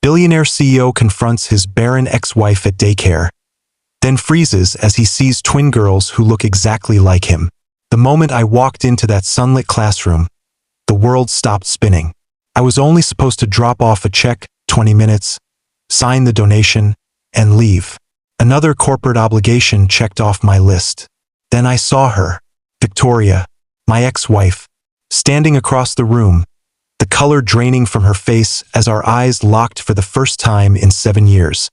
Billionaire CEO confronts his barren ex-wife at daycare, then freezes as he sees twin girls who look exactly like him. The moment I walked into that sunlit classroom, the world stopped spinning. I was only supposed to drop off a check, 20 minutes, sign the donation, and leave. Another corporate obligation checked off my list. Then I saw her, Victoria, my ex-wife, standing across the room, the color draining from her face as our eyes locked for the first time in 7 years.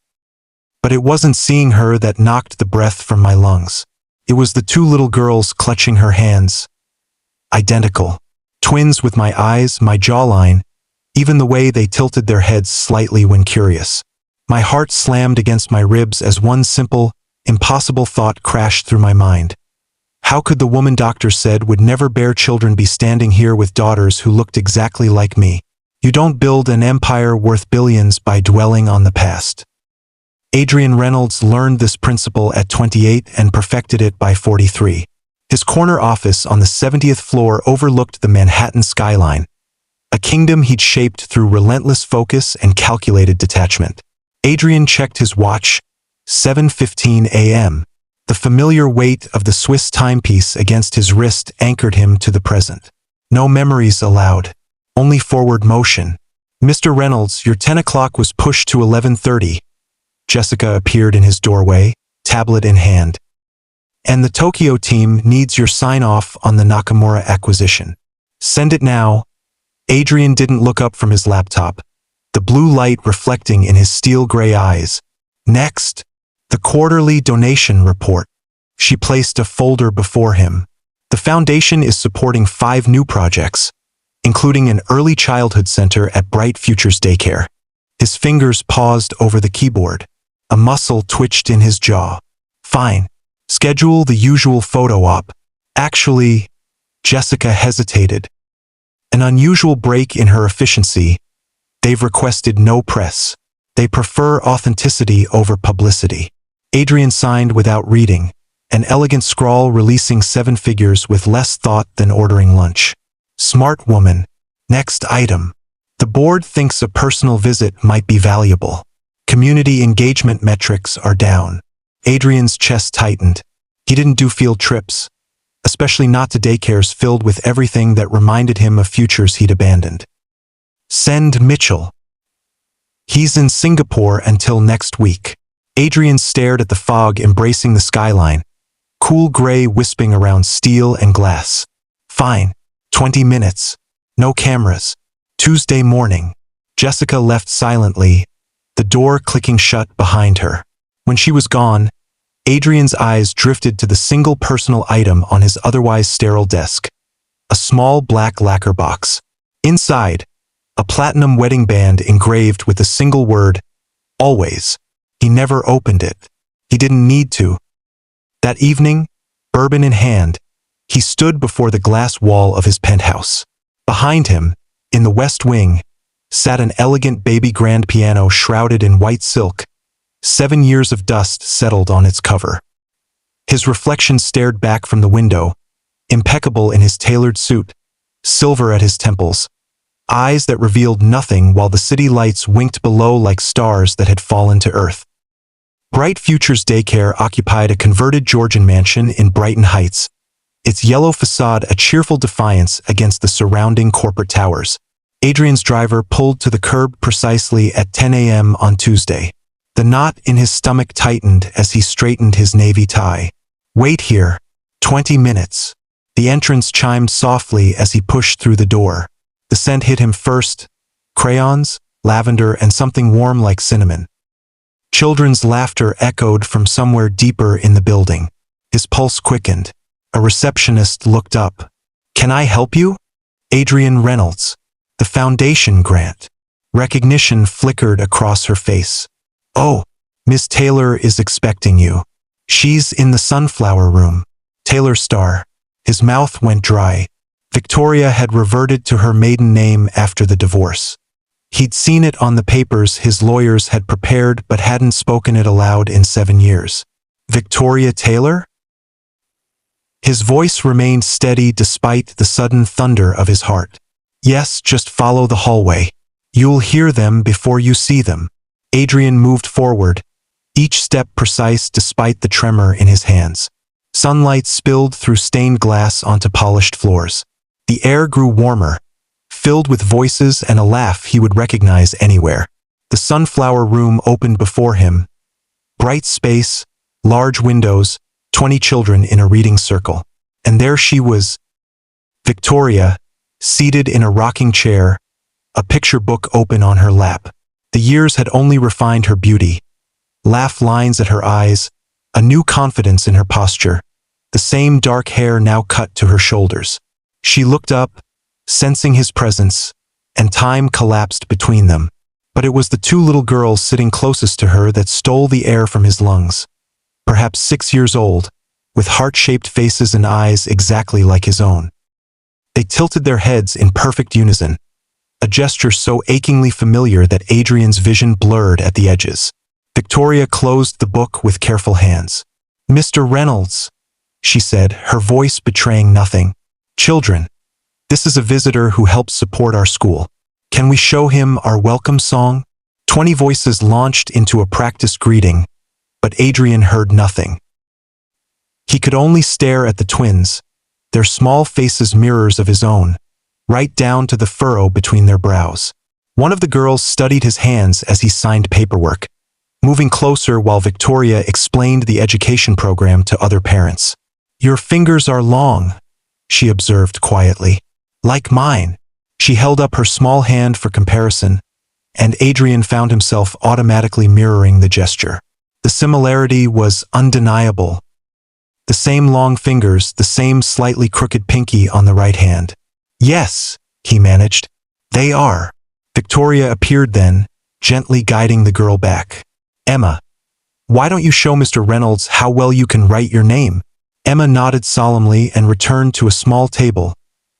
But it wasn't seeing her that knocked the breath from my lungs. It was the two little girls clutching her hands. Identical. Twins with my eyes, my jawline, even the way they tilted their heads slightly when curious. My heart slammed against my ribs as one simple, impossible thought crashed through my mind. How could the woman doctor said would never bear children be standing here with daughters who looked exactly like me? You don't build an empire worth billions by dwelling on the past. Adrian Reynolds learned this principle at 28 and perfected it by 43. His corner office on the 70th floor overlooked the Manhattan skyline, a kingdom he'd shaped through relentless focus and calculated detachment. Adrian checked his watch, 7:15 a.m. The familiar weight of the Swiss timepiece against his wrist anchored him to the present. No memories allowed, only forward motion. Mr. Reynolds, your 10 o'clock was pushed to 11:30. Jessica appeared in his doorway, tablet in hand. And the Tokyo team needs your sign-off on the Nakamura acquisition. Send it now. Adrian didn't look up from his laptop, the blue light reflecting in his steel-gray eyes. Next, the quarterly donation report. She placed a folder before him. The foundation is supporting 5 new projects, including an early childhood center at Bright Futures Daycare. His fingers paused over the keyboard. A muscle twitched in his jaw. Fine. Schedule the usual photo op. Actually, Jessica hesitated. An unusual break in her efficiency. They've requested no press. They prefer authenticity over publicity. Adrian signed without reading, an elegant scrawl releasing 7 figures with less thought than ordering lunch. Smart woman. Next item. The board thinks a personal visit might be valuable. Community engagement metrics are down. Adrian's chest tightened. He didn't do field trips, especially not to daycares filled with everything that reminded him of futures he'd abandoned. Send Mitchell. He's in Singapore until next week. Adrian stared at the fog embracing the skyline, cool gray wisping around steel and glass. Fine. 20 minutes. No cameras. Tuesday morning. Jessica left silently, the door clicking shut behind her. When she was gone, Adrian's eyes drifted to the single personal item on his otherwise sterile desk. A small black lacquer box. Inside, a platinum wedding band engraved with a single word, always. He never opened it. He didn't need to. That evening, bourbon in hand, he stood before the glass wall of his penthouse. Behind him, in the West Wing, sat an elegant baby grand piano shrouded in white silk. 7 years of dust settled on its cover. His reflection stared back from the window, impeccable in his tailored suit, silver at his temples, eyes that revealed nothing while the city lights winked below like stars that had fallen to earth. Bright Futures Daycare occupied a converted Georgian mansion in Brighton Heights, its yellow facade a cheerful defiance against the surrounding corporate towers. Adrian's driver pulled to the curb precisely at 10 a.m. on Tuesday. The knot in his stomach tightened as he straightened his navy tie. Wait here. 20 minutes. The entrance chimed softly as he pushed through the door. The scent hit him first. Crayons, lavender, and something warm like cinnamon. Children's laughter echoed from somewhere deeper in the building. His pulse quickened. A receptionist looked up. Can I help you? Adrian Reynolds. The foundation grant. Recognition flickered across her face. Oh, Miss Taylor is expecting you. She's in the sunflower room. Taylor Star. His mouth went dry. Victoria had reverted to her maiden name after the divorce. He'd seen it on the papers his lawyers had prepared but hadn't spoken it aloud in 7 years. Victoria Taylor? His voice remained steady despite the sudden thunder of his heart. Yes, just follow the hallway. You'll hear them before you see them. Adrian moved forward, each step precise despite the tremor in his hands. Sunlight spilled through stained glass onto polished floors. The air grew warmer, filled with voices and a laugh he would recognize anywhere. The sunflower room opened before him. Bright space, large windows, 20 children in a reading circle. And there she was, Victoria, seated in a rocking chair, a picture book open on her lap. The years had only refined her beauty. Laugh lines at her eyes, a new confidence in her posture, the same dark hair now cut to her shoulders. She looked up, sensing his presence, and time collapsed between them. But it was the two little girls sitting closest to her that stole the air from his lungs. Perhaps 6 years old, with heart-shaped faces and eyes exactly like his own. They tilted their heads in perfect unison, a gesture so achingly familiar that Adrian's vision blurred at the edges. Victoria closed the book with careful hands. "Mr. Reynolds," she said, her voice betraying nothing. "Children, this is a visitor who helps support our school. Can we show him our welcome song?" 20 voices launched into a practice greeting, but Adrian heard nothing. He could only stare at the twins, their small faces mirrors of his own, right down to the furrow between their brows. One of the girls studied his hands as he signed paperwork, moving closer while Victoria explained the education program to other parents. "Your fingers are long," she observed quietly. "Like mine." She held up her small hand for comparison, and Adrian found himself automatically mirroring the gesture. The similarity was undeniable. The same long fingers, the same slightly crooked pinky on the right hand. "Yes," he managed. "They are." Victoria appeared then, gently guiding the girl back. "Emma, why don't you show Mr. Reynolds how well you can write your name?" Emma nodded solemnly and returned to a small table,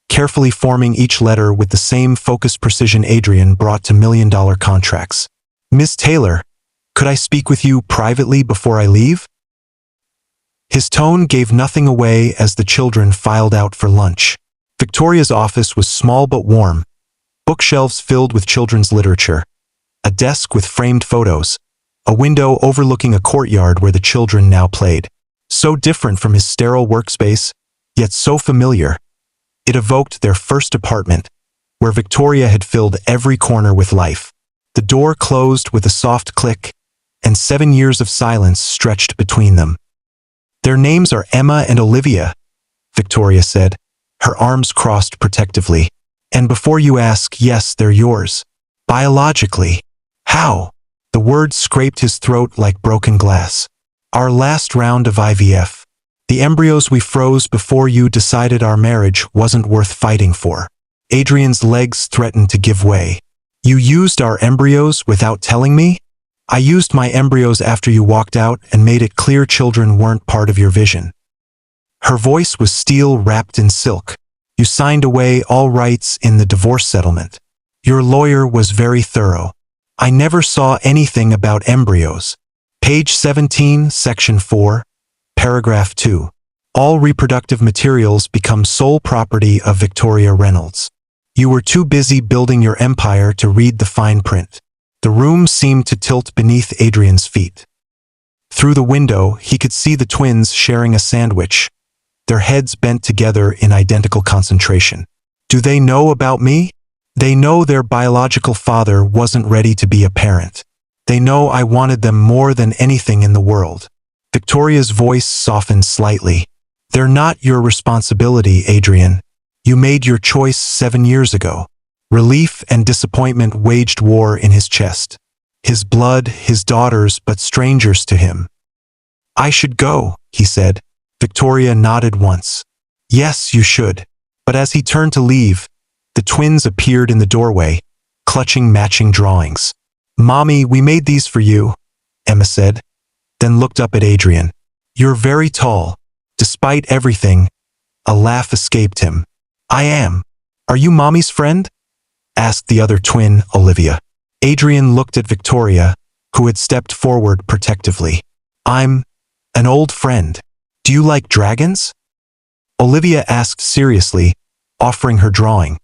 carefully forming each letter with the same focused precision Adrian brought to million-dollar contracts. "Miss Taylor, could I speak with you privately before I leave?" His tone gave nothing away as the children filed out for lunch. Victoria's office was small but warm, bookshelves filled with children's literature, a desk with framed photos, a window overlooking a courtyard where the children now played. So different from his sterile workspace, yet so familiar. It evoked their first apartment, where Victoria had filled every corner with life. The door closed with a soft click, and 7 years of silence stretched between them. "Their names are Emma and Olivia," Victoria said, her arms crossed protectively. "And before you ask, yes, they're yours. Biologically." "How?" The words scraped his throat like broken glass. "Our last round of IVF. The embryos we froze before you decided our marriage wasn't worth fighting for." Adrian's legs threatened to give way. "You used our embryos without telling me?" "I used my embryos after you walked out and made it clear children weren't part of your vision." Her voice was steel wrapped in silk. "You signed away all rights in the divorce settlement. Your lawyer was very thorough. I never saw anything about embryos." Page 17, Section 4, Paragraph 2. "All reproductive materials become sole property of Victoria Reynolds. You were too busy building your empire to read the fine print." The room seemed to tilt beneath Adrian's feet. Through the window, he could see the twins sharing a sandwich, their heads bent together in identical concentration. "Do they know about me? They know their biological father wasn't ready to be a parent. They know I wanted them more than anything in the world." Victoria's voice softened slightly. "They're not your responsibility, Adrian. You made your choice 7 years ago." Relief and disappointment waged war in his chest. His blood, his daughters, but strangers to him. "I should go," he said. Victoria nodded once. "Yes, you should." But as he turned to leave, the twins appeared in the doorway, clutching matching drawings. "Mommy, we made these for you," Emma said, then looked up at Adrian. "You're very tall." Despite everything, a laugh escaped him. "I am. Are you Mommy's friend?" asked the other twin, Olivia. Adrian looked at Victoria, who had stepped forward protectively. "I'm an old friend. Do you like dragons?" Olivia asked seriously, offering her drawing.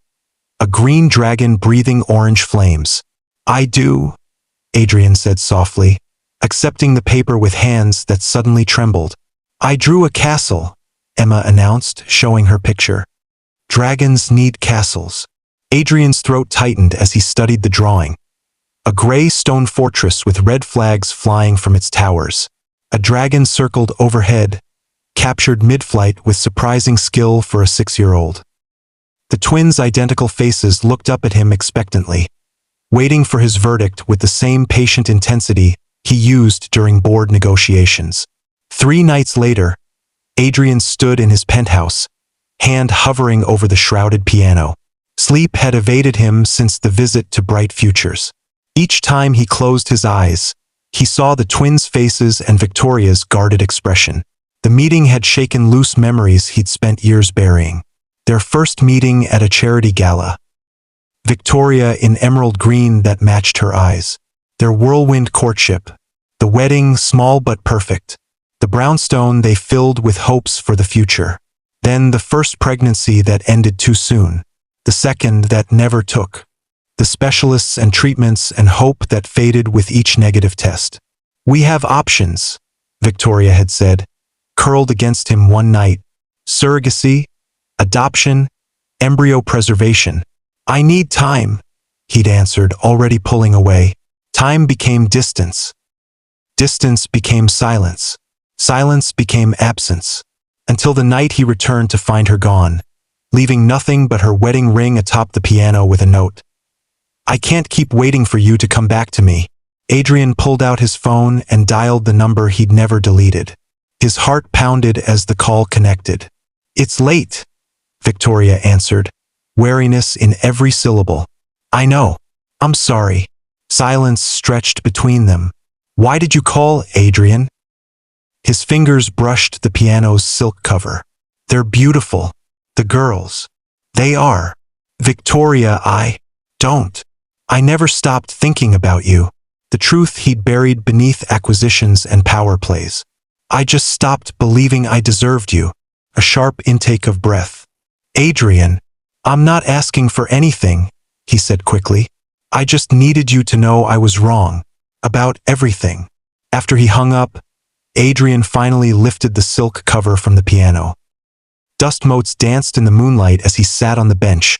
a green dragon breathing orange flames. I do, Adrian said softly, accepting the paper with hands that suddenly trembled. I drew a castle, Emma announced, showing her picture. Dragons need castles. Adrian's throat tightened as he studied the drawing. A gray stone fortress with red flags flying from its towers. A dragon circled overhead, captured mid-flight with surprising skill for a 6-year-old. The twins' identical faces looked up at him expectantly, waiting for his verdict with the same patient intensity he used during board negotiations. 3 nights later, Adrian stood in his penthouse, hand hovering over the shrouded piano. Sleep had evaded him since the visit to Bright Futures. Each time he closed his eyes, he saw the twins' faces and Victoria's guarded expression. The meeting had shaken loose memories he'd spent years burying. Their first meeting at a charity gala. Victoria in emerald green that matched her eyes. Their whirlwind courtship. The wedding, small but perfect. The brownstone they filled with hopes for the future. Then the first pregnancy that ended too soon. The second that never took. The specialists and treatments and hope that faded with each negative test. We have options, Victoria had said, curled against him one night. Surrogacy, adoption, embryo preservation. I need time, he'd answered, already pulling away. Time became distance. Distance became silence. Silence became absence. Until the night he returned to find her gone, leaving nothing but her wedding ring atop the piano with a note. I can't keep waiting for you to come back to me. Adrian pulled out his phone and dialed the number he'd never deleted. His heart pounded as the call connected. It's late, Victoria answered, wariness in every syllable. I know. I'm sorry. Silence stretched between them. Why did you call, Adrian? His fingers brushed the piano's silk cover. They're beautiful. The girls. They are. Victoria, I never stopped thinking about you. The truth he'd buried beneath acquisitions and power plays. I just stopped believing I deserved you. A sharp intake of breath. Adrian, I'm not asking for anything, he said quickly. I just needed you to know I was wrong. About everything. After he hung up, Adrian finally lifted the silk cover from the piano. Dust motes danced in the moonlight as he sat on the bench,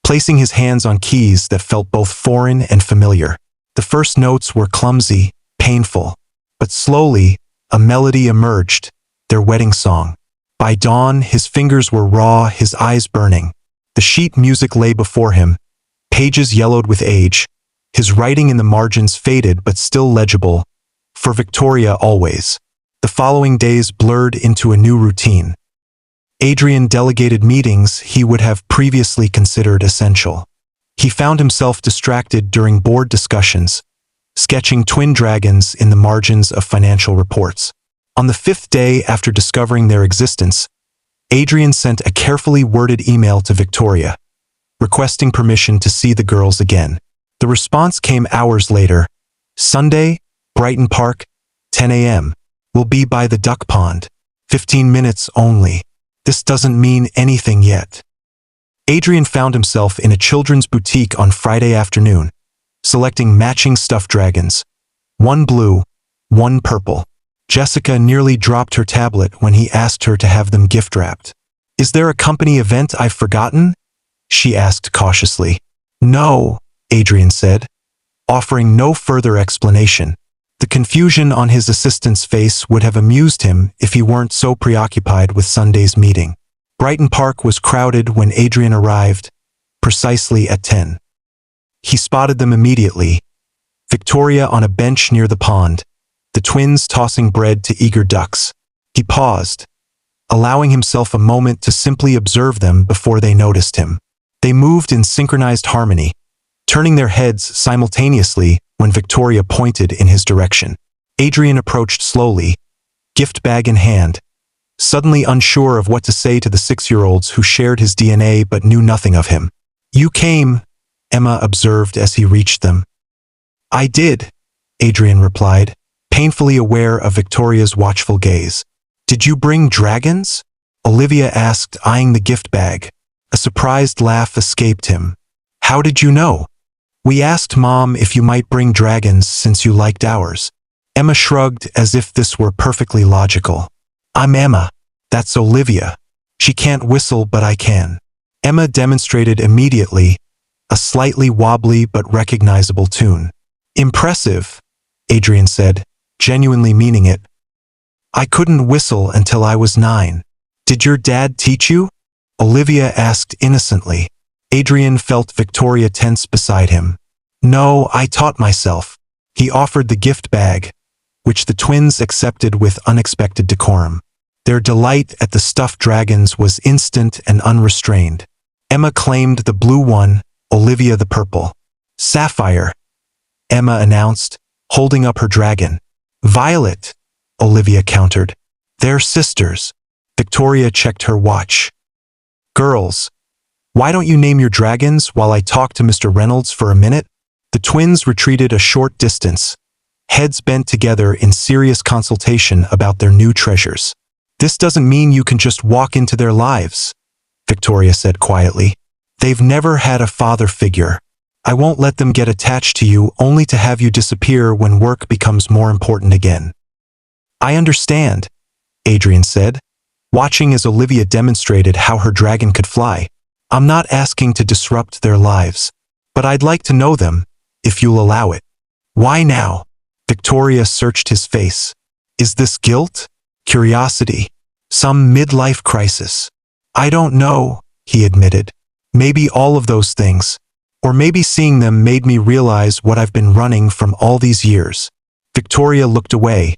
placing his hands on keys that felt both foreign and familiar. The first notes were clumsy, painful, but slowly, a melody emerged, their wedding song. By dawn, his fingers were raw, his eyes burning. The sheet music lay before him, pages yellowed with age, his writing in the margins faded but still legible, for Victoria always. The following days blurred into a new routine. Adrian delegated meetings he would have previously considered essential. He found himself distracted during board discussions, sketching twin dragons in the margins of financial reports. On the 5th day after discovering their existence, Adrian sent a carefully worded email to Victoria, requesting permission to see the girls again. The response came hours later. Sunday, Brighton Park, 10 a.m. We'll be by the duck pond. 15 minutes only. This doesn't mean anything yet. Adrian found himself in a children's boutique on Friday afternoon, selecting matching stuffed dragons. One blue, one purple. Jessica nearly dropped her tablet when he asked her to have them gift-wrapped. Is there a company event I've forgotten? She asked cautiously. No, Adrian said, offering no further explanation. The confusion on his assistant's face would have amused him if he weren't so preoccupied with Sunday's meeting. Brighton Park was crowded when Adrian arrived, precisely at 10. He spotted them immediately. Victoria on a bench near the pond, the twins tossing bread to eager ducks. He paused, allowing himself a moment to simply observe them before they noticed him. They moved in synchronized harmony, turning their heads simultaneously when Victoria pointed in his direction. Adrian approached slowly, gift bag in hand, suddenly unsure of what to say to the 6-year-olds who shared his DNA but knew nothing of him. You came, Emma observed as he reached them. I did, Adrian replied, painfully aware of Victoria's watchful gaze. Did you bring dragons? Olivia asked, eyeing the gift bag. A surprised laugh escaped him. How did you know? We asked Mom if you might bring dragons since you liked ours. Emma shrugged as if this were perfectly logical. I'm Emma. That's Olivia. She can't whistle, but I can. Emma demonstrated immediately, a slightly wobbly but recognizable tune. Impressive, Adrian said, genuinely meaning it. I couldn't whistle until I was 9. Did your dad teach you? Olivia asked innocently. Adrian felt Victoria tense beside him. No, I taught myself. He offered the gift bag, which the twins accepted with unexpected decorum. Their delight at the stuffed dragons was instant and unrestrained. Emma claimed the blue one, Olivia the purple. Sapphire, Emma announced, holding up her dragon. Violet, Olivia countered. They're sisters. Victoria checked her watch. Girls, why don't you name your dragons while I talk to Mr. Reynolds for a minute? The twins retreated a short distance, heads bent together in serious consultation about their new treasures. This doesn't mean you can just walk into their lives, Victoria said quietly. They've never had a father figure. I won't let them get attached to you only to have you disappear when work becomes more important again. I understand, Adrian said, watching as Olivia demonstrated how her dragon could fly. I'm not asking to disrupt their lives, but I'd like to know them, if you'll allow it. Why now? Victoria searched his face. Is this guilt? Curiosity? Some midlife crisis? I don't know, he admitted. Maybe all of those things. Or maybe seeing them made me realize what I've been running from all these years. Victoria looked away,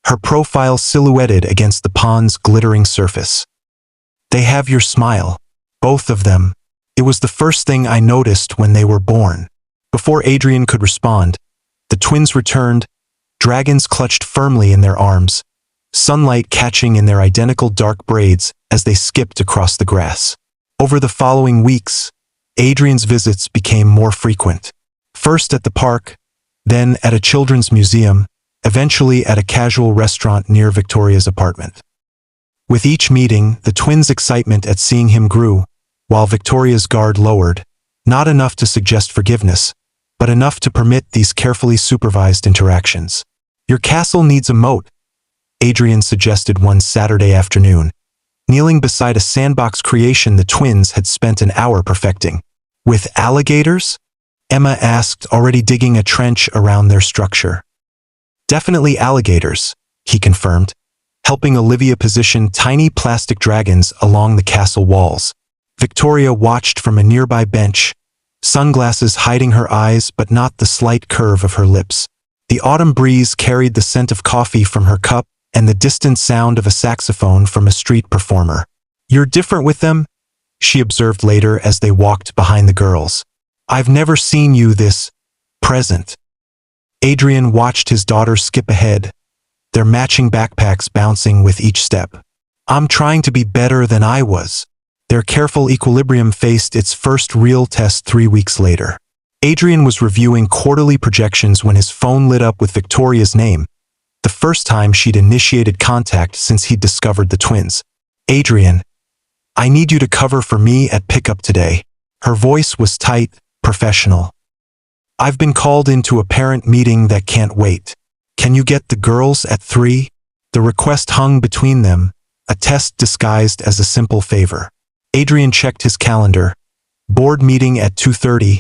her profile silhouetted against the pond's glittering surface. They have your smile. Both of them. It was the first thing I noticed when they were born. Before Adrian could respond, the twins returned, dragons clutched firmly in their arms, sunlight catching in their identical dark braids as they skipped across the grass. Over the following weeks, Adrian's visits became more frequent. First at the park, then at a children's museum, eventually at a casual restaurant near Victoria's apartment. With each meeting, the twins' excitement at seeing him grew, while Victoria's guard lowered, not enough to suggest forgiveness, but enough to permit these carefully supervised interactions. Your castle needs a moat, Adrian suggested one Saturday afternoon, kneeling beside a sandbox creation the twins had spent an hour perfecting. With alligators? Emma asked, already digging a trench around their structure. Definitely alligators, he confirmed, helping Olivia position tiny plastic dragons along the castle walls. Victoria watched from a nearby bench, sunglasses hiding her eyes but not the slight curve of her lips. The autumn breeze carried the scent of coffee from her cup and the distant sound of a saxophone from a street performer. You're different with them, she observed later as they walked behind the girls. I've never seen you this present. Adrian watched his daughter skip ahead, their matching backpacks bouncing with each step. I'm trying to be better than I was. Their careful equilibrium faced its first real test 3 weeks later. Adrian was reviewing quarterly projections when his phone lit up with Victoria's name, the first time she'd initiated contact since he'd discovered the twins. Adrian, I need you to cover for me at pickup today. Her voice was tight, professional. I've been called into a parent meeting that can't wait. Can you get the girls at 3? The request hung between them, a test disguised as a simple favor. Adrian checked his calendar. Board meeting at 2:30,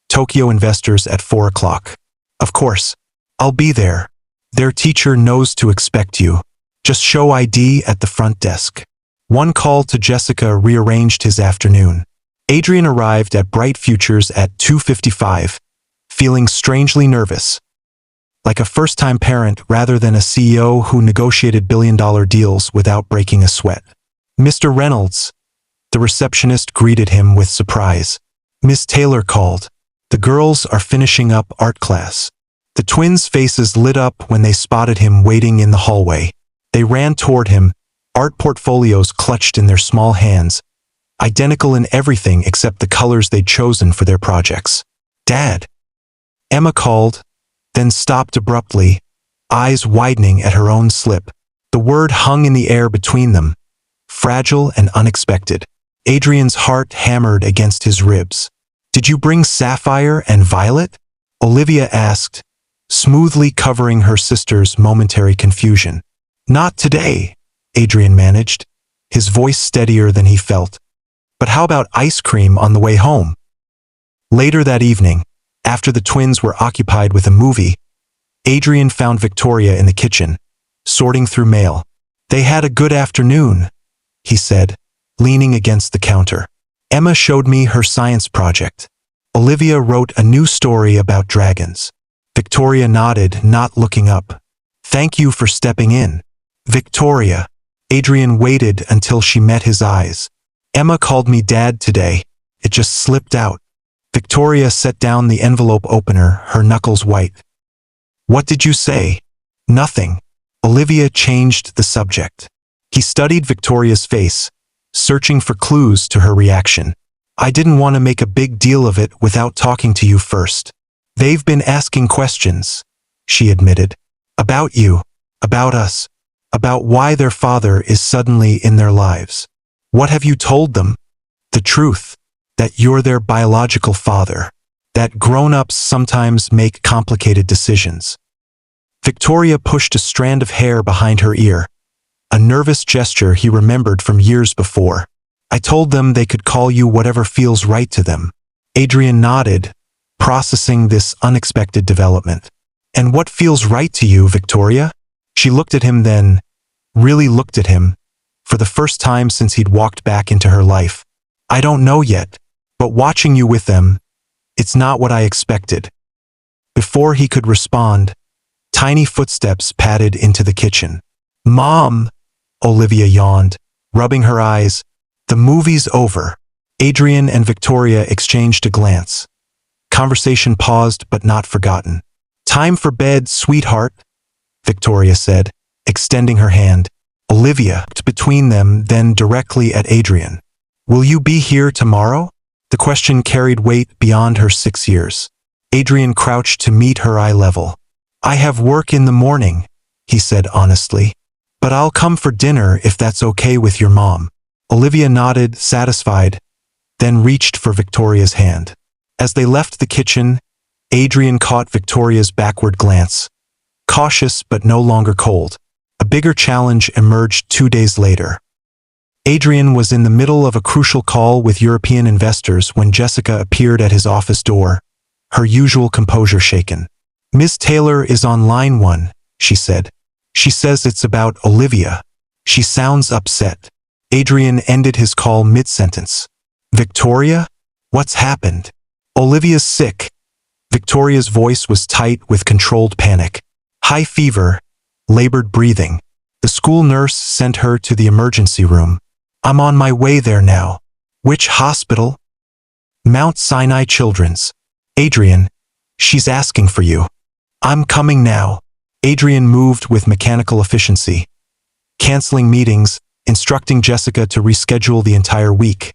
Tokyo investors at 4 o'clock. Of course, I'll be there. Their teacher knows to expect you. Just show ID at the front desk. One call to Jessica rearranged his afternoon. Adrian arrived at Bright Futures at 2:55, feeling strangely nervous. Like a first-time parent rather than a CEO who negotiated billion-dollar deals without breaking a sweat. Mr. Reynolds. The receptionist greeted him with surprise. Miss Taylor called. The girls are finishing up art class. The twins' faces lit up when they spotted him waiting in the hallway. They ran toward him, art portfolios clutched in their small hands, identical in everything except the colors they'd chosen for their projects. Dad! Emma called, then stopped abruptly, eyes widening at her own slip. The word hung in the air between them, fragile and unexpected. Adrian's heart hammered against his ribs. Did you bring Sapphire and Violet? Olivia asked, smoothly covering her sister's momentary confusion. Not today, Adrian managed, his voice steadier than he felt. But how about ice cream on the way home? Later that evening, after the twins were occupied with a movie, Adrian found Victoria in the kitchen, sorting through mail. They had a good afternoon, he said, leaning against the counter. Emma showed me her science project. Olivia wrote a new story about dragons. Victoria nodded, not looking up. Thank you for stepping in. Victoria. Adrian waited until she met his eyes. Emma called me Dad today. It just slipped out. Victoria set down the envelope opener, her knuckles white. What did you say? Nothing. Olivia changed the subject. He studied Victoria's face, searching for clues to her reaction. I didn't want to make a big deal of it without talking to you first. They've been asking questions, she admitted. About you, about us, about why their father is suddenly in their lives. What have you told them? The truth, that you're their biological father, that grown-ups sometimes make complicated decisions. Victoria pushed a strand of hair behind her ear, a nervous gesture he remembered from years before. I told them they could call you whatever feels right to them. Adrian nodded, processing this unexpected development. And what feels right to you, Victoria? She looked at him then, really looked at him, for the first time since he'd walked back into her life. I don't know yet, but watching you with them, it's not what I expected. Before he could respond, tiny footsteps padded into the kitchen. Mom, Olivia yawned, rubbing her eyes. The movie's over. Adrian and Victoria exchanged a glance. Conversation paused but not forgotten. Time for bed, sweetheart, Victoria said, extending her hand. Olivia looked between them, then directly at Adrian. Will you be here tomorrow? The question carried weight beyond her 6 years. Adrian crouched to meet her eye level. I have work in the morning, he said honestly. But I'll come for dinner if that's okay with your mom. Olivia nodded, satisfied, then reached for Victoria's hand. As they left the kitchen, Adrian caught Victoria's backward glance. Cautious but no longer cold. A bigger challenge emerged 2 days later. Adrian was in the middle of a crucial call with European investors when Jessica appeared at his office door, her usual composure shaken. Miss Taylor is on line 1, she said. She says it's about Olivia. She sounds upset. Adrian ended his call mid-sentence. Victoria? What's happened? Olivia's sick. Victoria's voice was tight with controlled panic. High fever, labored breathing. The school nurse sent her to the emergency room. I'm on my way there now. Which hospital? Mount Sinai Children's. Adrian, she's asking for you. I'm coming now. Adrian moved with mechanical efficiency, canceling meetings, instructing Jessica to reschedule the entire week,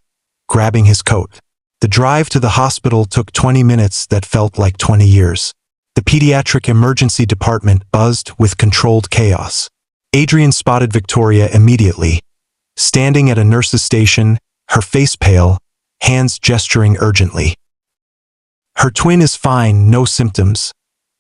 grabbing his coat. The drive to the hospital took 20 minutes that felt like 20 years. The pediatric emergency department buzzed with controlled chaos. Adrian spotted Victoria immediately, standing at a nurse's station, her face pale, hands gesturing urgently. Her twin is fine, no symptoms,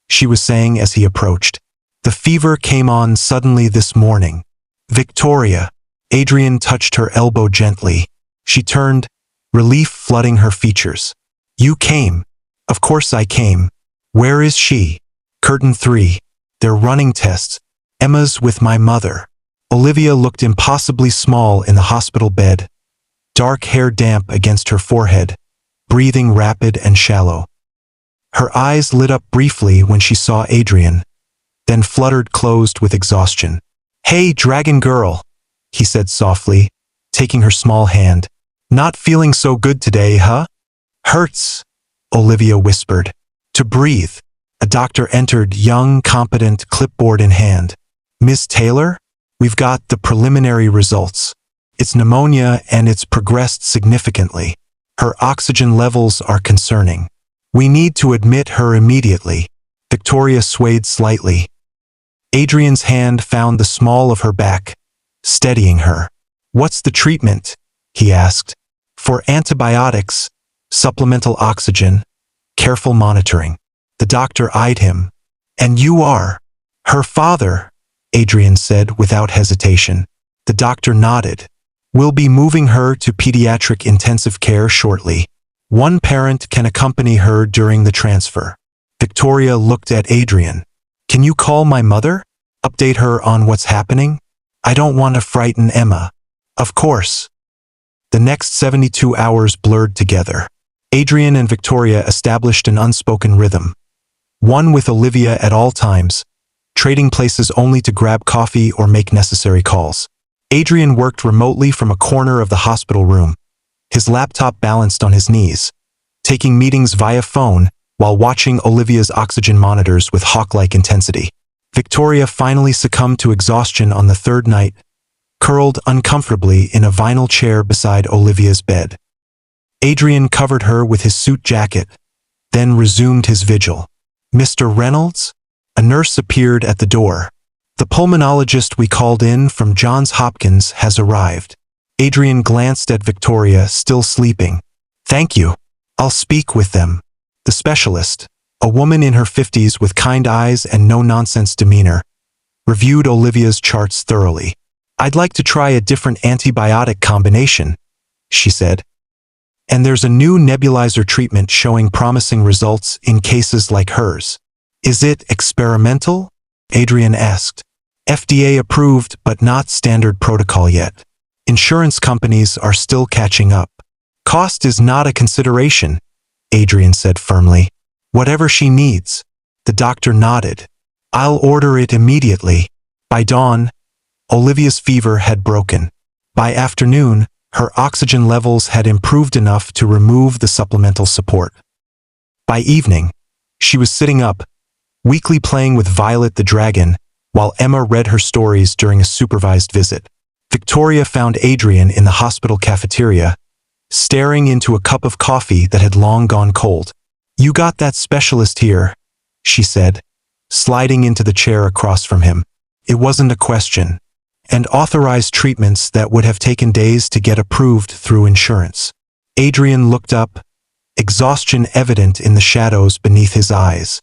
she was saying as he approached. The fever came on suddenly this morning. Victoria. Adrian touched her elbow gently. She turned, relief flooding her features. You came. Of course I came. Where is she? Curtain 3. They're running tests. Emma's with my mother. Olivia looked impossibly small in the hospital bed, dark hair damp against her forehead, breathing rapid and shallow. Her eyes lit up briefly when she saw Adrian, then fluttered closed with exhaustion. Hey, dragon girl, he said softly, taking her small hand. Not feeling so good today, huh? Hurts, Olivia whispered. To breathe. A doctor entered, young, competent, clipboard in hand. Miss Taylor? We've got the preliminary results. It's pneumonia and it's progressed significantly. Her oxygen levels are concerning. We need to admit her immediately. Victoria swayed slightly. Adrian's hand found the small of her back, steadying her. What's the treatment? He asked. For antibiotics, Supplemental oxygen, careful monitoring. The doctor eyed him. And you are her father, Adrian said without hesitation. The doctor nodded. We'll be moving her to pediatric intensive care shortly. One parent can accompany her during the transfer. Victoria looked at Adrian. Can you call my mother? Update her on what's happening? I don't want to frighten Emma. Of course. The next 72 hours blurred together. Adrian and Victoria established an unspoken rhythm. One with Olivia at all times, trading places only to grab coffee or make necessary calls. Adrian worked remotely from a corner of the hospital room, his laptop balanced on his knees, taking meetings via phone while watching Olivia's oxygen monitors with hawk-like intensity. Victoria finally succumbed to exhaustion on the third night, curled uncomfortably in a vinyl chair beside Olivia's bed. Adrian covered her with his suit jacket, then resumed his vigil. Mr. Reynolds? A nurse appeared at the door. The pulmonologist we called in from Johns Hopkins has arrived. Adrian glanced at Victoria, still sleeping. Thank you. I'll speak with them. The specialist, a woman in her 50s with kind eyes and no-nonsense demeanor, reviewed Olivia's charts thoroughly. I'd like to try a different antibiotic combination, she said. And there's a new nebulizer treatment showing promising results in cases like hers. Is it experimental? Adrian asked. FDA approved, but not standard protocol yet. Insurance companies are still catching up. Cost is not a consideration, Adrian said firmly. Whatever she needs. The doctor nodded. I'll order it immediately. By dawn, Olivia's fever had broken. By afternoon, her oxygen levels had improved enough to remove the supplemental support. By evening, she was sitting up, weakly playing with Violet the dragon, while Emma read her stories during a supervised visit. Victoria found Adrian in the hospital cafeteria, staring into a cup of coffee that had long gone cold. You got that specialist here, she said, sliding into the chair across from him. It wasn't a question. And authorized treatments that would have taken days to get approved through insurance. Adrian looked up, exhaustion evident in the shadows beneath his eyes.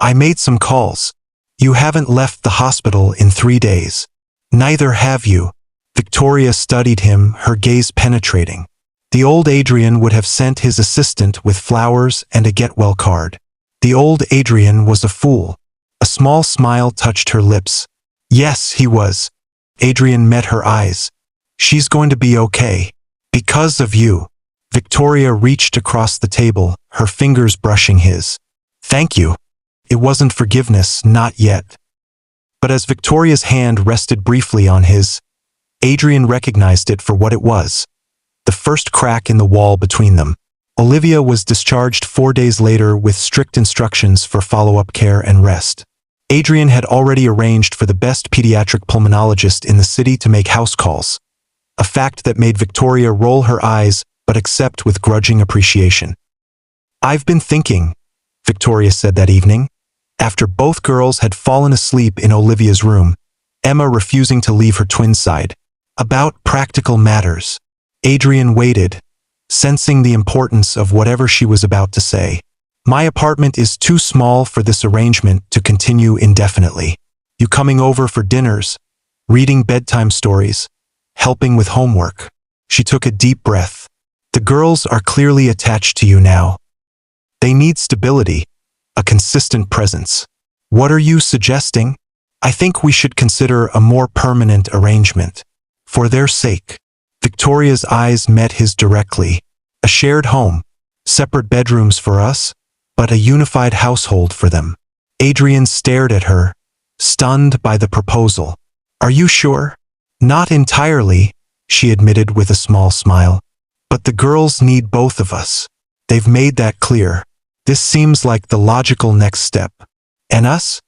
I made some calls. You haven't left the hospital in 3 days. Neither have you. Victoria studied him, her gaze penetrating. The old Adrian would have sent his assistant with flowers and a get-well card. The old Adrian was a fool. A small smile touched her lips. Yes, he was. Adrian met her eyes. She's going to be okay. Because of you. Victoria reached across the table, her fingers brushing his. Thank you. It wasn't forgiveness, not yet. But as Victoria's hand rested briefly on his, Adrian recognized it for what it was. The first crack in the wall between them. Olivia was discharged 4 days later with strict instructions for follow-up care and rest. Adrian had already arranged for the best pediatric pulmonologist in the city to make house calls, a fact that made Victoria roll her eyes but accept with grudging appreciation. I've been thinking, Victoria said that evening, after both girls had fallen asleep in Olivia's room, Emma refusing to leave her twin's side, about practical matters. Adrian waited, sensing the importance of whatever she was about to say. My apartment is too small for this arrangement to continue indefinitely. You coming over for dinners, reading bedtime stories, helping with homework. She took a deep breath. The girls are clearly attached to you now. They need stability, a consistent presence. What are you suggesting? I think we should consider a more permanent arrangement. For their sake. Victoria's eyes met his directly. A shared home, separate bedrooms for us, but a unified household for them. Adrian stared at her, stunned by the proposal. Are you sure? Not entirely, she admitted with a small smile. But the girls need both of us. They've made that clear. This seems like the logical next step. And us?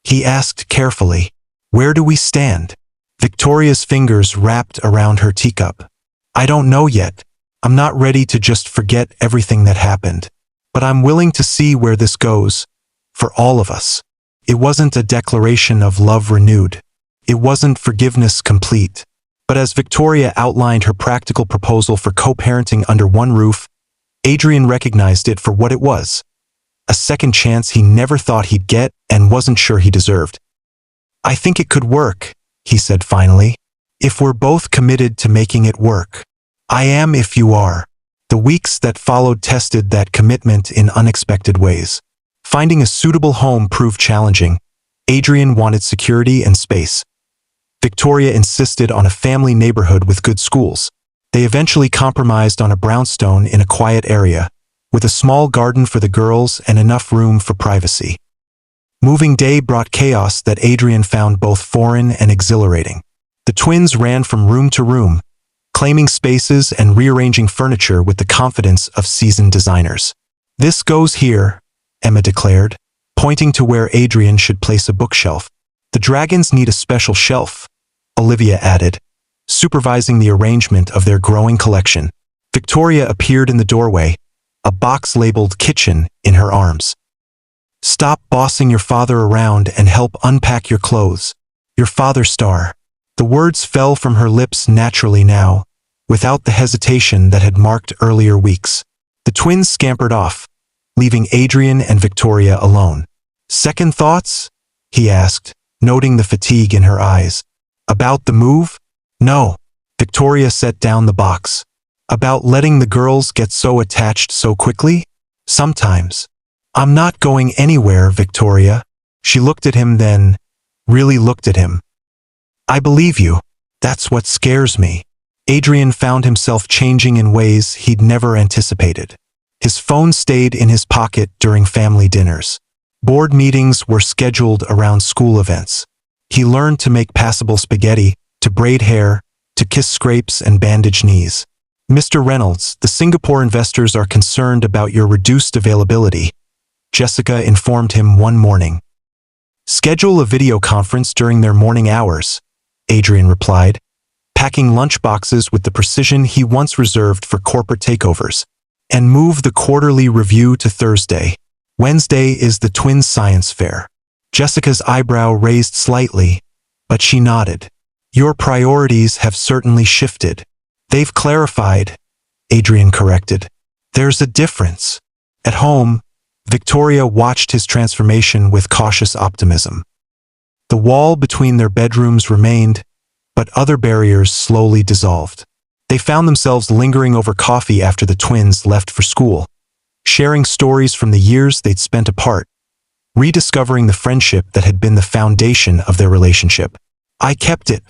He asked carefully. Where do we stand? Victoria's fingers wrapped around her teacup. I don't know yet. I'm not ready to just forget everything that happened. But I'm willing to see where this goes, for all of us. It wasn't a declaration of love renewed. It wasn't forgiveness complete. But as Victoria outlined her practical proposal for co-parenting under one roof, Adrian recognized it for what it was. A second chance he never thought he'd get and wasn't sure he deserved. "I think it could work," he said finally, "if we're both committed to making it work." "I am if you are." The weeks that followed tested that commitment in unexpected ways. Finding a suitable home proved challenging. Adrian wanted security and space. Victoria insisted on a family neighborhood with good schools. They eventually compromised on a brownstone in a quiet area, with a small garden for the girls and enough room for privacy. Moving day brought chaos that Adrian found both foreign and exhilarating. The twins ran from room to room, claiming spaces and rearranging furniture with the confidence of seasoned designers. "This goes here," Emma declared, pointing to where Adrian should place a bookshelf. "The dragons need a special shelf," Olivia added, supervising the arrangement of their growing collection. Victoria appeared in the doorway, a box labeled kitchen in her arms. "Stop bossing your father around and help unpack your clothes. Your father star." The words fell from her lips naturally now, without the hesitation that had marked earlier weeks. The twins scampered off, leaving Adrian and Victoria alone. "Second thoughts?" he asked, noting the fatigue in her eyes. "About the move?" "No." Victoria set down the box. "About letting the girls get so attached so quickly?" "Sometimes." "I'm not going anywhere, Victoria." She looked at him then, really looked at him. "I believe you. That's what scares me." Adrian found himself changing in ways he'd never anticipated. His phone stayed in his pocket during family dinners. Board meetings were scheduled around school events. He learned to make passable spaghetti, to braid hair, to kiss scrapes and bandage knees. "Mr. Reynolds, the Singapore investors are concerned about your reduced availability," Jessica informed him one morning. "Schedule a video conference during their morning hours," Adrian replied, packing lunchboxes with the precision he once reserved for corporate takeovers. "And move the quarterly review to Thursday. Wednesday is the twins' science fair." Jessica's eyebrow raised slightly, but she nodded. "Your priorities have certainly shifted." "They've clarified," Adrian corrected. "There's a difference." At home, Victoria watched his transformation with cautious optimism. The wall between their bedrooms remained, but other barriers slowly dissolved. They found themselves lingering over coffee after the twins left for school, sharing stories from the years they'd spent apart, rediscovering the friendship that had been the foundation of their relationship. "I kept it,"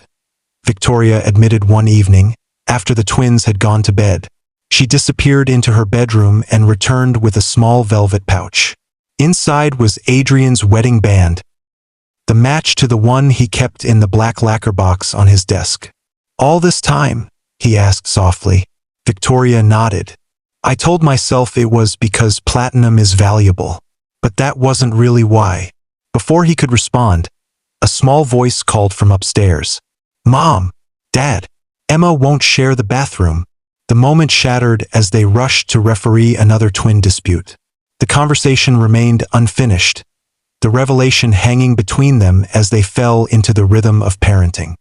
Victoria admitted one evening, after the twins had gone to bed. She disappeared into her bedroom and returned with a small velvet pouch. Inside was Adrian's wedding band, the match to the one he kept in the black lacquer box on his desk. "All this time?" he asked softly. Victoria nodded. "I told myself it was because platinum is valuable. But that wasn't really why." Before he could respond, a small voice called from upstairs. "Mom! Dad! Emma won't share the bathroom." The moment shattered as they rushed to referee another twin dispute. The conversation remained unfinished, the revelation hanging between them as they fell into the rhythm of parenting.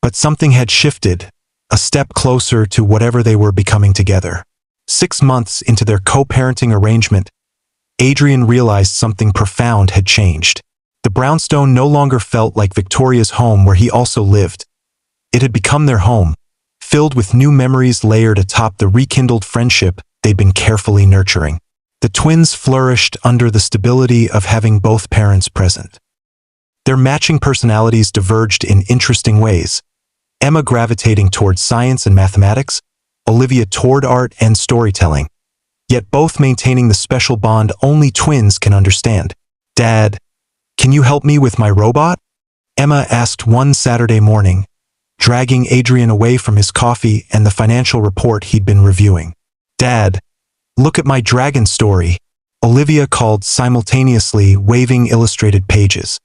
But something had shifted, a step closer to whatever they were becoming together. 6 months into their co-parenting arrangement, Adrian realized something profound had changed. The brownstone no longer felt like Victoria's home where he also lived. It had become their home, filled with new memories layered atop the rekindled friendship they'd been carefully nurturing. The twins flourished under the stability of having both parents present. Their matching personalities diverged in interesting ways, Emma gravitating toward science and mathematics, Olivia toward art and storytelling, yet both maintaining the special bond only twins can understand. "Dad, can you help me with my robot?" Emma asked one Saturday morning, dragging Adrian away from his coffee and the financial report he'd been reviewing. "Dad, look at my dragon story," Olivia called simultaneously, waving illustrated pages.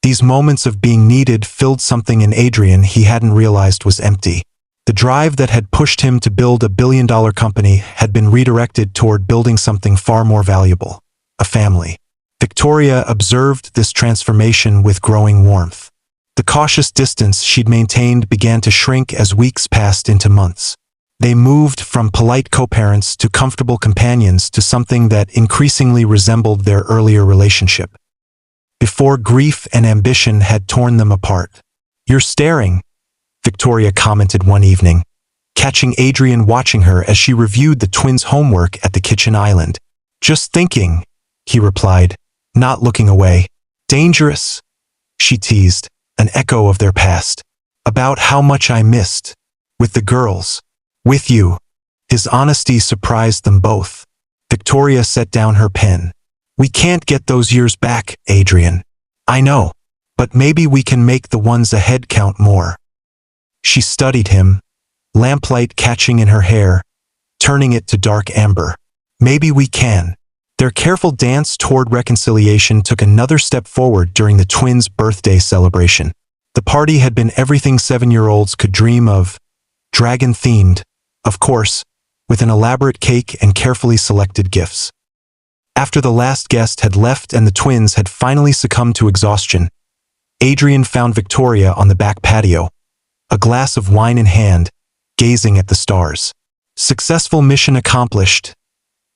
These moments of being needed filled something in Adrian he hadn't realized was empty. The drive that had pushed him to build a billion-dollar company had been redirected toward building something far more valuable, a family. Victoria observed this transformation with growing warmth. The cautious distance she'd maintained began to shrink as weeks passed into months. They moved from polite co-parents to comfortable companions to something that increasingly resembled their earlier relationship. Before grief and ambition had torn them apart. "You're staring," Victoria commented one evening, catching Adrian watching her as she reviewed the twins' homework at the kitchen island. "Just thinking," he replied, not looking away. "Dangerous," she teased, an echo of their past. "About how much I missed. With the girls. With you." His honesty surprised them both. Victoria set down her pen. "We can't get those years back, Adrian. I know. But maybe we can make the ones ahead count more." She studied him, lamplight catching in her hair, turning it to dark amber. "Maybe we can." Their careful dance toward reconciliation took another step forward during the twins' birthday celebration. The party had been everything 7-year-olds could dream of. Dragon-themed, of course, with an elaborate cake and carefully selected gifts. After the last guest had left and the twins had finally succumbed to exhaustion, Adrian found Victoria on the back patio, a glass of wine in hand, gazing at the stars. "Successful mission accomplished,"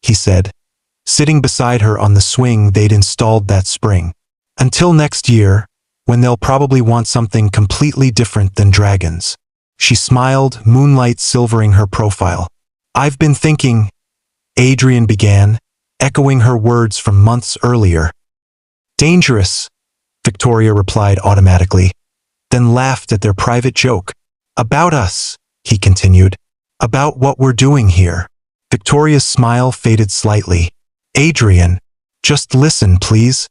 he said, sitting beside her on the swing they'd installed that spring. "Until next year, when they'll probably want something completely different than dragons." She smiled, moonlight silvering her profile. "I've been thinking," Adrian began, echoing her words from months earlier. "Dangerous," Victoria replied automatically, then laughed at their private joke. "About us," he continued. "About what we're doing here." Victoria's smile faded slightly. "Adrian, just listen, please."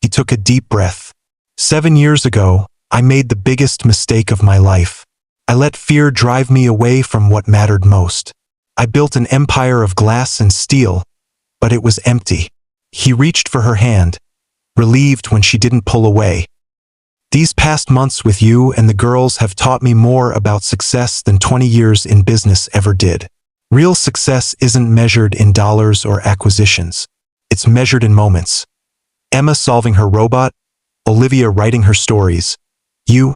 He took a deep breath. 7 years ago, I made the biggest mistake of my life. I let fear drive me away from what mattered most. I built an empire of glass and steel, but it was empty." He reached for her hand, relieved when she didn't pull away. "These past months with you and the girls have taught me more about success than 20 years in business ever did. Real success isn't measured in dollars or acquisitions. It's measured in moments. Emma solving her robot, Olivia writing her stories. You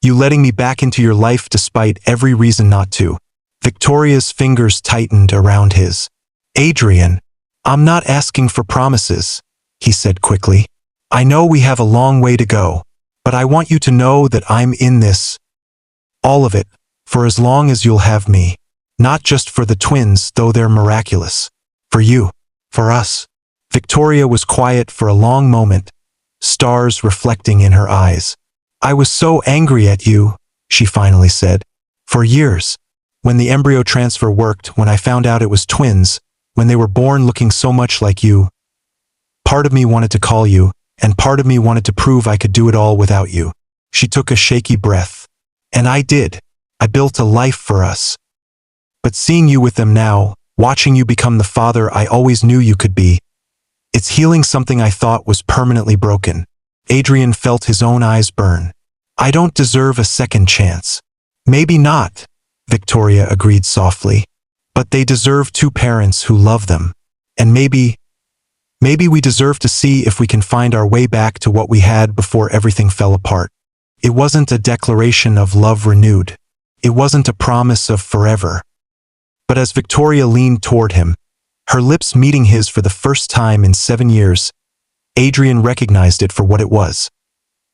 letting me back into your life despite every reason not to." Victoria's fingers tightened around his. "Adrian, I'm not asking for promises," he said quickly. "I know we have a long way to go, but I want you to know that I'm in this. All of it, for as long as you'll have me. Not just for the twins, though they're miraculous. For you. For us." Victoria was quiet for a long moment, stars reflecting in her eyes. "I was so angry at you," she finally said. "For years. When the embryo transfer worked, when I found out it was twins, when they were born looking so much like you. Part of me wanted to call you, and part of me wanted to prove I could do it all without you." She took a shaky breath. "And I did. I built a life for us. But seeing you with them now, watching you become the father I always knew you could be, it's healing something I thought was permanently broken." Adrian felt his own eyes burn. "I don't deserve a second chance." "Maybe not," Victoria agreed softly. "But they deserve 2 parents who love them. And maybe we deserve to see if we can find our way back to what we had before everything fell apart." It wasn't a declaration of love renewed. It wasn't a promise of forever. But as Victoria leaned toward him, her lips meeting his for the first time in 7 years, Adrian recognized it for what it was.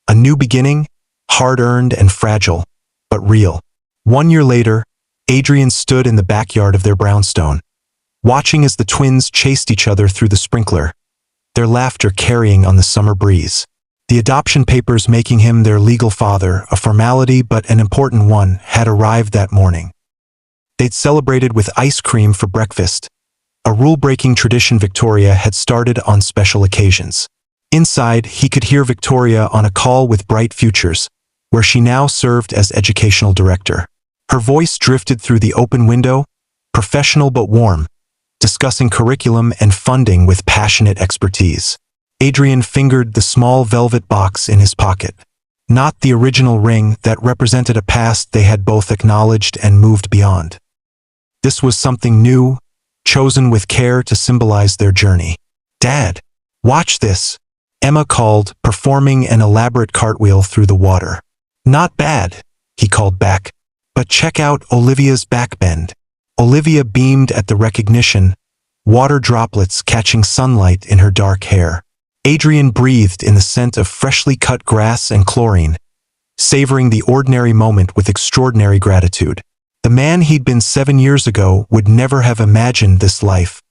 A new beginning, hard-earned and fragile, but real. 1 year later, Adrian stood in the backyard of their brownstone, watching as the twins chased each other through the sprinkler, their laughter carrying on the summer breeze. The adoption papers making him their legal father, a formality but an important one, had arrived that morning. They'd celebrated with ice cream for breakfast, a rule-breaking tradition Victoria had started on special occasions. Inside, he could hear Victoria on a call with Bright Futures, where she now served as educational director. Her voice drifted through the open window, professional but warm, discussing curriculum and funding with passionate expertise. Adrian fingered the small velvet box in his pocket. Not the original ring that represented a past they had both acknowledged and moved beyond. This was something new, chosen with care to symbolize their journey. "Dad, watch this," Emma called, performing an elaborate cartwheel through the water. Not bad, he called back. But check out Olivia's backbend. Olivia beamed at the recognition, water droplets catching sunlight in her dark hair. Adrian breathed in the scent of freshly cut grass and chlorine, savoring the ordinary moment with extraordinary gratitude. The man he'd been 7 years ago would never have imagined this life,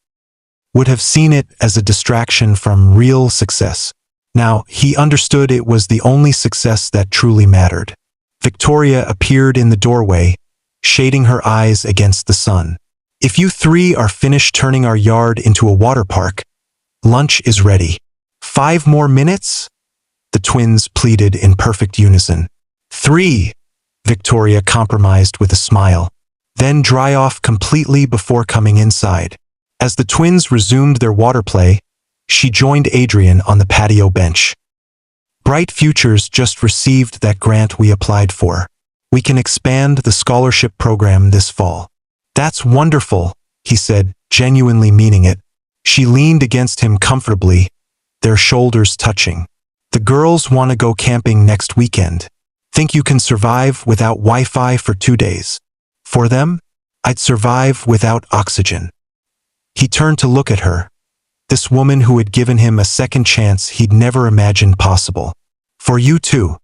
would have seen it as a distraction from real success. Now, he understood it was the only success that truly mattered. Victoria appeared in the doorway, shading her eyes against the sun. If you three are finished turning our yard into a water park, lunch is ready. 5 more minutes? The twins pleaded in perfect unison. 3, Victoria compromised with a smile. Then dry off completely before coming inside. As the twins resumed their water play, she joined Adrian on the patio bench. Bright Futures just received that grant we applied for. We can expand the scholarship program this fall. That's wonderful, he said, genuinely meaning it. She leaned against him comfortably, their shoulders touching. The girls want to go camping next weekend. Think you can survive without Wi-Fi for 2 days? For them, I'd survive without oxygen. He turned to look at her, this woman who had given him a second chance he'd never imagined possible. For you too.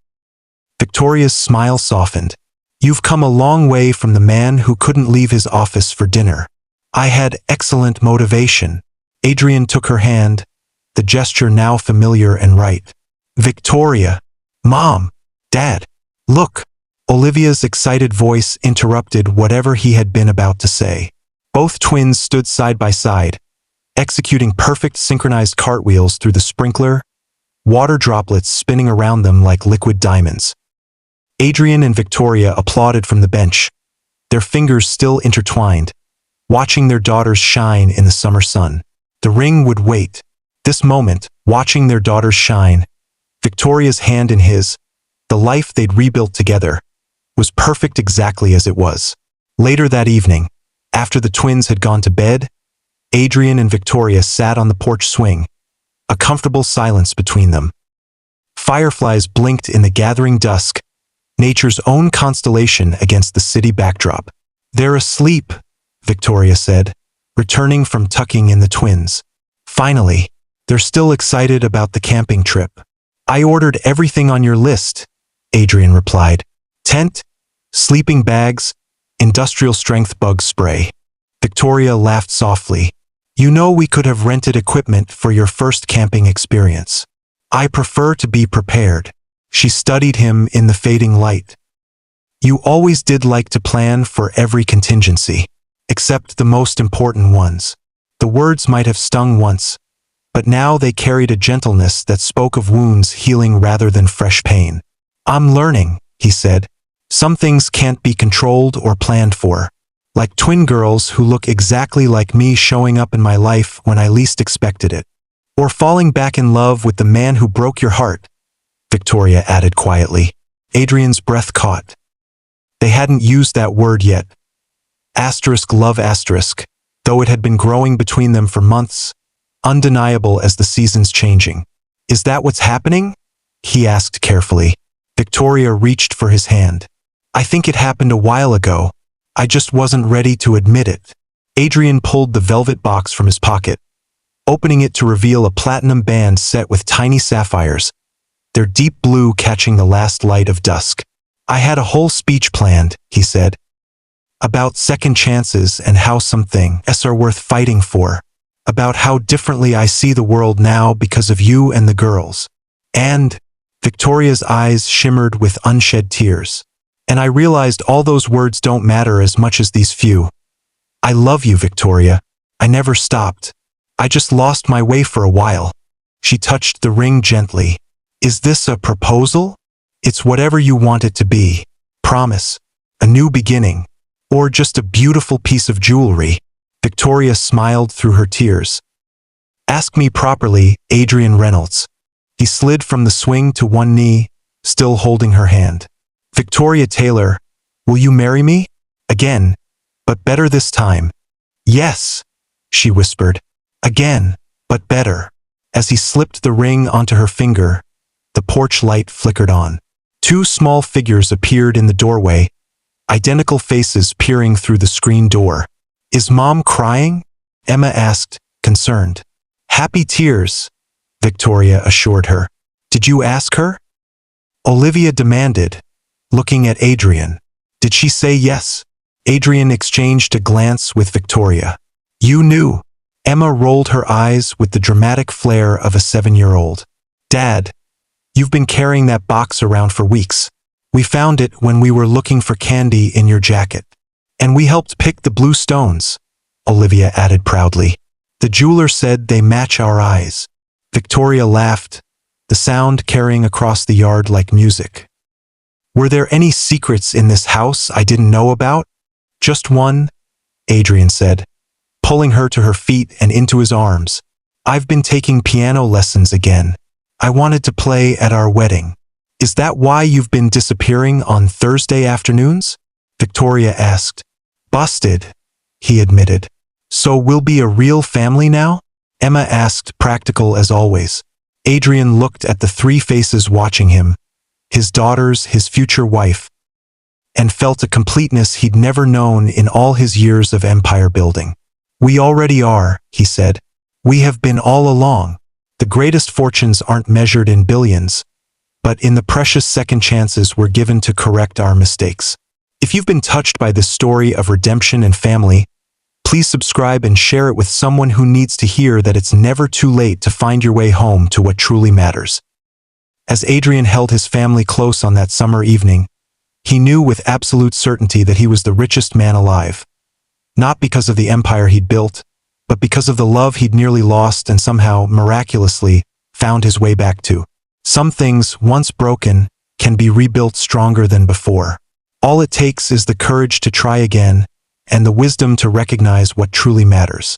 Victoria's smile softened. You've come a long way from the man who couldn't leave his office for dinner. I had excellent motivation. Adrian took her hand, the gesture now familiar and right. Victoria. Mom. Dad. Look. Olivia's excited voice interrupted whatever he had been about to say. Both twins stood side by side, executing perfect synchronized cartwheels through the sprinkler, water droplets spinning around them like liquid diamonds. Adrian and Victoria applauded from the bench, their fingers still intertwined, watching their daughters shine in the summer sun. The ring would wait. This moment, watching their daughters shine, Victoria's hand in his, the life they'd rebuilt together, was perfect exactly as it was. Later that evening, after the twins had gone to bed, Adrian and Victoria sat on the porch swing, a comfortable silence between them. Fireflies blinked in the gathering dusk, nature's own constellation against the city backdrop. They're asleep, Victoria said, returning from tucking in the twins. Finally, they're still excited about the camping trip. I ordered everything on your list, Adrian replied. Tent, sleeping bags, industrial-strength bug spray. Victoria laughed softly. You know we could have rented equipment for your first camping experience. I prefer to be prepared. She studied him in the fading light. You always did like to plan for every contingency, except the most important ones. The words might have stung once, but now they carried a gentleness that spoke of wounds healing rather than fresh pain. I'm learning, he said. Some things can't be controlled or planned for. Like twin girls who look exactly like me showing up in my life when I least expected it. Or falling back in love with the man who broke your heart, Victoria added quietly. Adrian's breath caught. They hadn't used that word yet. Love asterisk, though it had been growing between them for months, undeniable as the seasons changing. Is that what's happening? He asked carefully. Victoria reached for his hand. I think it happened a while ago. I just wasn't ready to admit it. Adrian pulled the velvet box from his pocket, opening it to reveal a platinum band set with tiny sapphires, their deep blue catching the last light of dusk. I had a whole speech planned, he said, about second chances and how some things are worth fighting for, about how differently I see the world now because of you and the girls. And Victoria's eyes shimmered with unshed tears. And I realized all those words don't matter as much as these few. I love you, Victoria. I never stopped. I just lost my way for a while. She touched the ring gently. Is this a proposal? It's whatever you want it to be. Promise. A new beginning. Or just a beautiful piece of jewelry. Victoria smiled through her tears. Ask me properly, Adrian Reynolds. He slid from the swing to one knee, still holding her hand. Victoria Taylor, will you marry me? Again, but better this time. Yes, she whispered. Again, but better. As he slipped the ring onto her finger, the porch light flickered on. Two small figures appeared in the doorway, identical faces peering through the screen door. "Is Mom crying?" Emma asked, concerned. "Happy tears," Victoria assured her. "Did you ask her?" Olivia demanded, looking at Adrian. "Did she say yes?" Adrian exchanged a glance with Victoria. "You knew." Emma rolled her eyes with the dramatic flair of a 7-year-old. "Dad, you've been carrying that box around for weeks. We found it when we were looking for candy in your jacket. And we helped pick the blue stones," Olivia added proudly. "The jeweler said they match our eyes." Victoria laughed, the sound carrying across the yard like music. "Were there any secrets in this house I didn't know about?" "Just one," Adrian said, pulling her to her feet and into his arms. "I've been taking piano lessons again. I wanted to play at our wedding." "Is that why you've been disappearing on Thursday afternoons?" Victoria asked. "Busted," he admitted. "So we'll be a real family now?" Emma asked, practical as always. Adrian looked at the three faces watching him, his daughters, his future wife, and felt a completeness he'd never known in all his years of empire building. "We already are," he said. "We have been all along. The greatest fortunes aren't measured in billions, but in the precious second chances we're given to correct our mistakes." If you've been touched by this story of redemption and family, please subscribe and share it with someone who needs to hear that it's never too late to find your way home to what truly matters. As Adrian held his family close on that summer evening, he knew with absolute certainty that he was the richest man alive. Not because of the empire he'd built, but because of the love he'd nearly lost and somehow, miraculously, found his way back to. Some things, once broken, can be rebuilt stronger than before. All it takes is the courage to try again, and the wisdom to recognize what truly matters.